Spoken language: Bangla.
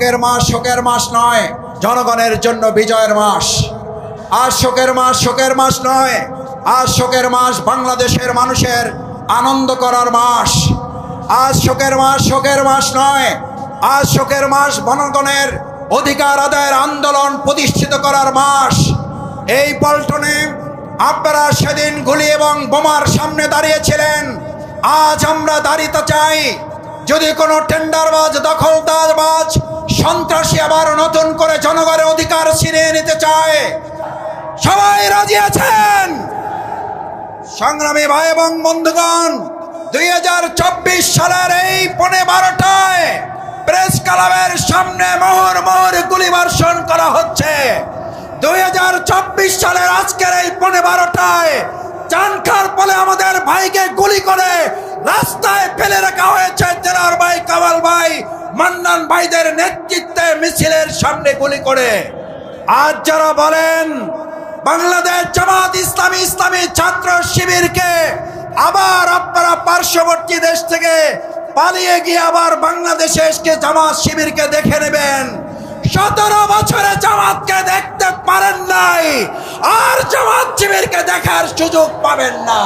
শোকের মাস নয়, জনগণের জন্য বিজয়ের মাস। আজ শোকের মাস নয়, আজ শোকের মাস বাংলাদেশের মানুষের আনন্দ করার মাস। আজ শোকের মাস নয়, আজ শোকের মাস জনগণের অধিকার আদায়ের আন্দোলন প্রতিষ্ঠিত করার মাস। এই পল্টনে আপনারা সেদিন গুলি এবং বোমার সামনে দাঁড়িয়েছিলেন, আজ আমরা দাঁড়িয়ে চাই। যদি কোনো টেন্ডারবাজ, দখলদারবাজ, সন্ত্রাসী আবার নতুন করে জনগণের অধিকার ছিনিয়ে নিতে চায়, সবাই রাজি আছেন? সংগ্রামী ভাই এবং বন্ধুগণ, 2024 সালের এই 12:30টায় প্রেস ক্লাবের সামনে মোহর গুলিবর্ষণ করা হচ্ছে। 2024 সালের আজকের এই 12:30টায় চানখার পলে আমাদের ভাইকে গুলি করে রাস্তায় ফেলে রাখা হয়েছে। তেনার ভাই, কামাল ভাই, মান্নান ভাইদের নেতৃত্বে মিছিলের সামনে গুলি করে। আজ যারা বলেন বাংলাদেশ জামাত ইসলামী ছাত্র শিবিরকে আবার আপনারা পার্শ্ববর্তী দেশ থেকে পালিয়ে গিয়ে আবার বাংলাদেশে এসে জামাত শিবিরকে দেখে নেবেন, 17 বছরে জামাতকে দেখতে পারেন নাই, আর জামাত শিবিরকে দেখার সুযোগ পাবেন না।